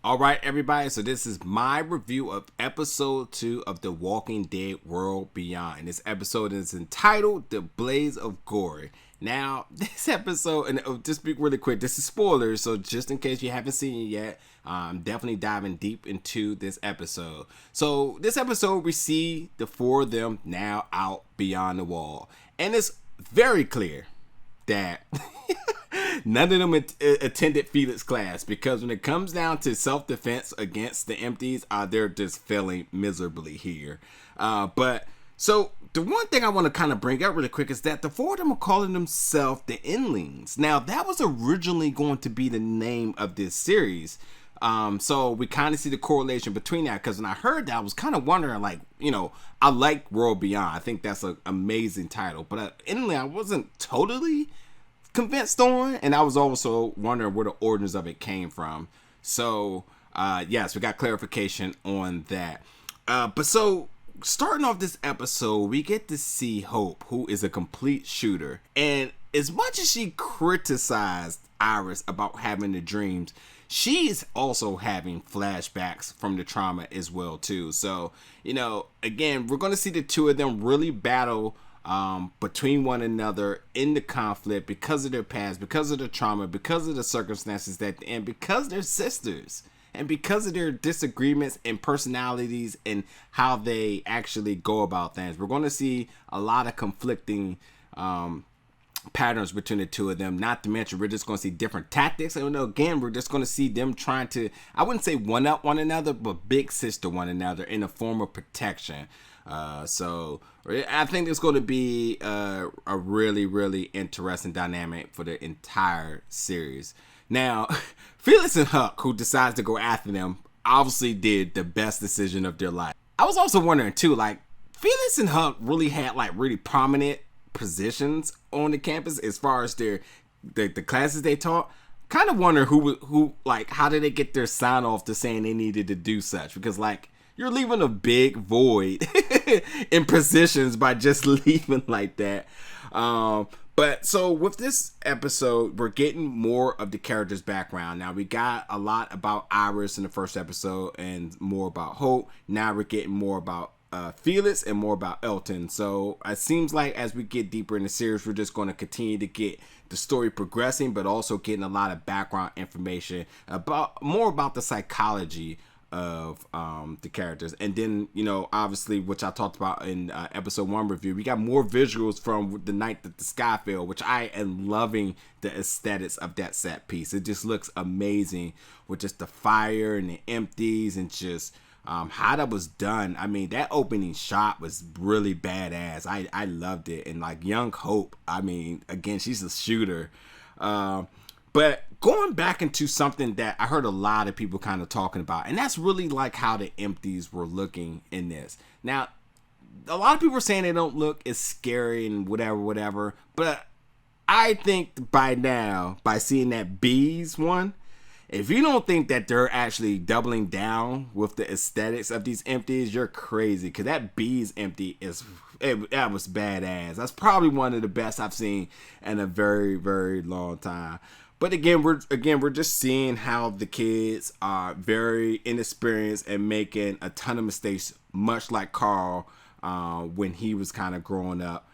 All right, everybody. So this is my review of episode 2 of The Walking Dead World Beyond. This episode is entitled The Blaze of Gory. Now, this episode, and just be really quick, this is spoilers, so just in case you haven't seen it yet, I'm definitely diving deep into this episode. So this episode, we see the four of them now out beyond the wall. And it's very clear that none of them attended Felix class, because when it comes down to self-defense against the empties, they're just failing miserably here. So the one thing I want to kind of bring up really quick is that the four of them are calling themselves the Endlings. Now, that was originally going to be the name of this series. So we kind of see the correlation between that, because when I heard that, I was kind of wondering, like, I like World Beyond. I think that's an amazing title. But Endling, I wasn't totally convinced on, and I was also wondering where the origins of it came from. So yes, we got clarification on that. But so starting off this episode, we get to see Hope, who is a complete shooter, and as much as she criticized Iris about having the dreams, she's also having flashbacks from the trauma as well too. So again, we're going to see the two of them really battle between one another in the conflict because of their past, because of the trauma, because of the circumstances and because they're sisters, and because of their disagreements and personalities and how they actually go about things. We're going to see a lot of conflicting patterns between the two of them. Not to mention, we're just going to see different tactics. And again, we're just going to see them trying to, I wouldn't say one up one another, but big sister one another in a form of protection. So I think it's going to be a really, really interesting dynamic for the entire series. Now, Felix and Huck, who decides to go after them, obviously did the best decision of their life. I was also wondering too, like, Felix and Huck really had like really prominent positions on the campus as far as the classes they taught. Kind of wonder who like, how did they get their sign off to saying they needed to do such? Because like, you're leaving a big void in positions by just leaving like that. But so with this episode, we're getting more of the characters' background. Now, we got a lot about Iris in the first episode and more about Hope. Now we're getting more about Felix and more about Elton. So it seems like as we get deeper in the series, we're just going to continue to get the story progressing, but also getting a lot of background information more about the psychology of the characters. And then obviously, which I talked about in episode 1 review, we got more visuals from the night that the sky fell, which I am loving the aesthetics of that set piece. It just looks amazing with just the fire and the empties and just how that was done. I mean, that opening shot was really badass. I loved it. And like young Hope, I mean, again, she's a shooter. But going back into something that I heard a lot of people kind of talking about, and that's really like how the empties were looking in this. Now, a lot of people are saying they don't look as scary and whatever, but I think by now, by seeing that bees one, if you don't think that they're actually doubling down with the aesthetics of these empties, you're crazy. Because that bees empty that was badass. That's probably one of the best I've seen in a very, very long time. But again, we're just seeing how the kids are very inexperienced and making a ton of mistakes, much like Carl when he was kind of growing up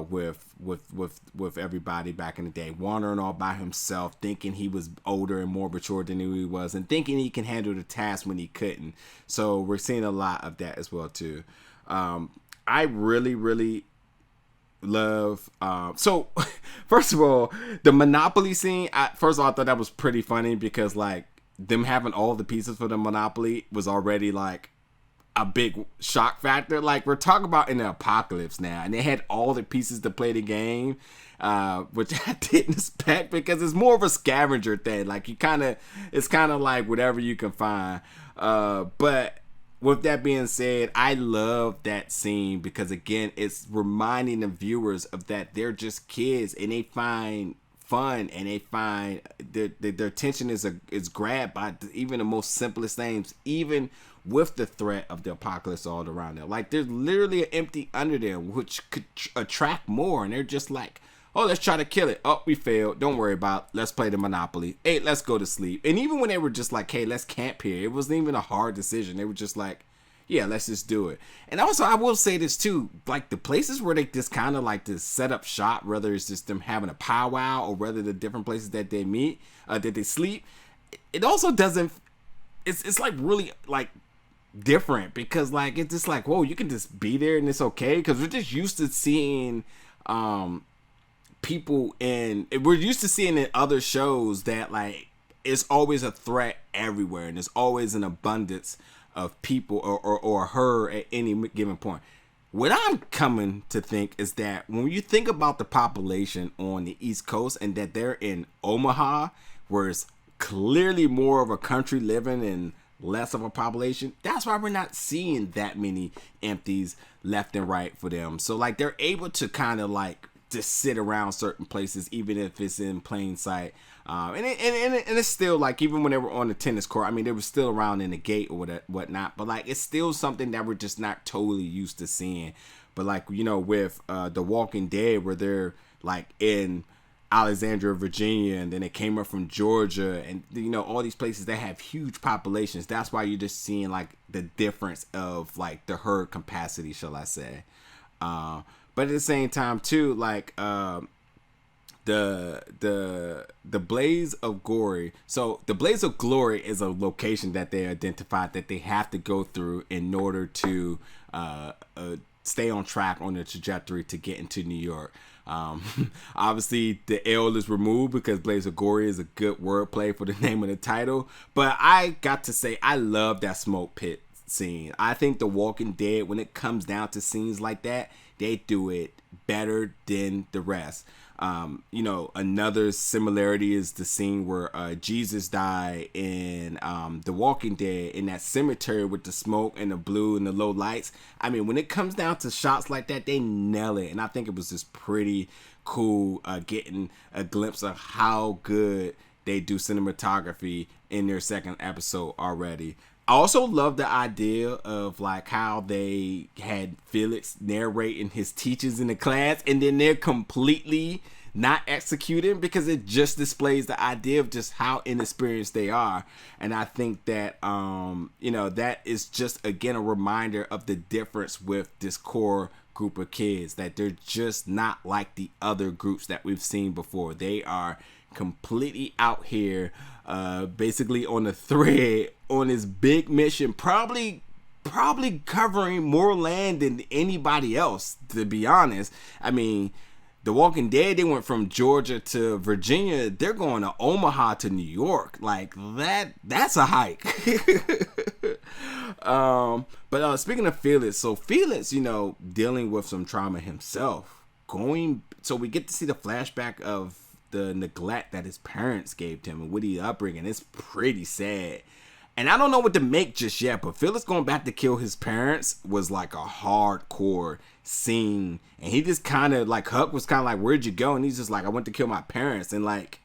with everybody back in the day, wandering all by himself, thinking he was older and more mature than he was, and thinking he can handle the task when he couldn't. So we're seeing a lot of that as well too. I really, really love so first of all, the Monopoly scene, first of all, I thought that was pretty funny, because like them having all the pieces for the Monopoly was already like a big shock factor. Like, we're talking about in the apocalypse now, and they had all the pieces to play the game, which I didn't expect, because it's more of a scavenger thing. Like, it's kind of like whatever you can find. But with that being said, I love that scene because, again, it's reminding the viewers of that they're just kids and they find fun, and they find their attention is grabbed by even the most simplest things, even with the threat of the apocalypse all around them. Like, there's literally an empty under them which could attract more, and they're just like, Oh, let's try to kill it. Oh, we failed. Don't worry about it. Let's play the Monopoly. Hey, let's go to sleep. And even when they were just like, hey, let's camp here, it wasn't even a hard decision. They were just like, yeah, let's just do it. And also, I will say this too, like the places where they just kind of like to set up shop, whether it's just them having a powwow or whether the different places that they meet, that they sleep, it also doesn't, it's like really like different because like, it's just like, whoa, you can just be there and it's okay. Because we're just used to seeing, people we're used to seeing in other shows that like it's always a threat everywhere and there's always an abundance of people or her at any given point. What I'm coming to think is that when you think about the population on the East Coast and that they're in Omaha, where it's clearly more of a country living and less of a population, that's why we're not seeing that many empties left and right for them. So like they're able to kind of like just sit around certain places, even if it's in plain sight. And it's still like, even when they were on the tennis court, I mean, they were still around in the gate or whatnot, but like, it's still something that we're just not totally used to seeing. But like, you know, with The Walking Dead, where they're like in Alexandria, Virginia, and then they came up from Georgia, and you know, all these places that have huge populations. That's why you're just seeing like the difference of like the herd capacity, shall I say. But at the same time too, like the Blaze of Gory. So the Blaze of Glory is a location that they identified that they have to go through in order to stay on track on the trajectory to get into New York. Obviously the L is removed because Blaze of Gory is a good wordplay for the name of the title. But I got to say, I love that smoke pit scene. I think The Walking Dead, when it comes down to scenes like that, they do it better than the rest. You know, another similarity is the scene where Jesus died in The Walking Dead, in that cemetery with the smoke and the blue and the low lights. I mean, when it comes down to shots like that, they nail it. And I think it was just pretty cool getting a glimpse of how good they do cinematography in their second episode already. I also love the idea of like how they had Felix narrating his teachings in the class and then they're completely not executing, because it just displays the idea of just how inexperienced they are. And I think that, you know, that is just, again, a reminder of the difference with this core group of kids, that they're just not like the other groups that we've seen before. They are completely out here, basically on the thread, on this big mission, probably covering more land than anybody else, to be honest. I mean, The Walking Dead, they went from Georgia to Virginia. They're going to Omaha to New York. Like that's a hike. But speaking of Felix, so Felix, you know, dealing with some trauma himself, so we get to see the flashback of the neglect that his parents gave to him and Woody's upbringing. It's pretty sad. And I don't know what to make just yet, but Felix going back to kill his parents was like a hardcore scene. And he just kind of like, Huck was kind of like, where'd you go? And he's just like, I went to kill my parents. And like,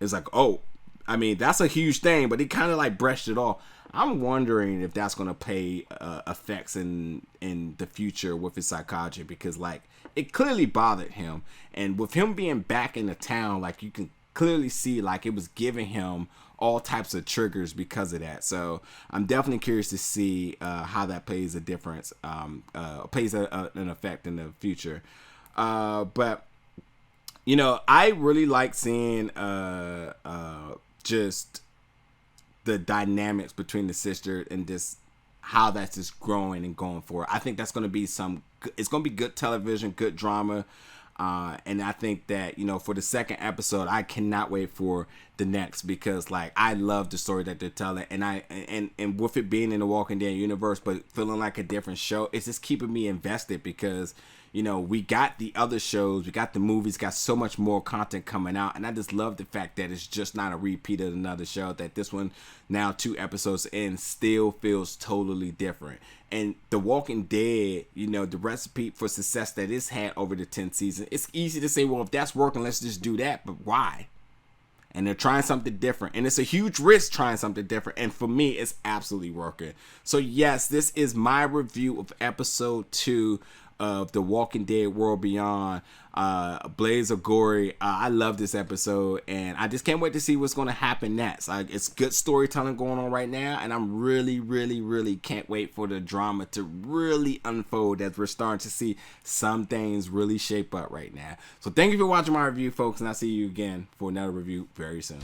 it's like, oh, I mean, that's a huge thing, but he kind of like brushed it off. I'm wondering if that's going to pay effects in the future with his psychology, because like it clearly bothered him. And with him being back in the town, like you can clearly see like it was giving him all types of triggers because of that. So I'm definitely curious to see how that plays a difference, plays an effect in the future. But you know, I really like seeing just the dynamics between the sister and this, how that's just growing and going forward. I think that's going to be it's going to be good television, good drama. And I think that, you know, for the second episode, I cannot wait for the next, because like I love the story that they're telling, and with it being in the Walking Dead universe, but feeling like a different show, it's just keeping me invested, because you know, we got the other shows, we got the movies, got so much more content coming out, and I just love the fact that it's just not a repeat of another show, that this one, now 2 episodes in, still feels totally different. And The Walking Dead, you know, the recipe for success that it's had over the 10th season, it's easy to say, well, if that's working, let's just do that, but why? And they're trying something different, and it's a huge risk trying something different, and for me, it's absolutely working. So yes, this is my review of episode 2 of The Walking Dead World Beyond, Blaze of Gory. I love this episode, and I just can't wait to see what's going to happen next. It's good storytelling going on right now, and I'm really can't wait for the drama to really unfold as we're starting to see some things really shape up right now. So thank you for watching my review, folks, and I'll see you again for another review very soon.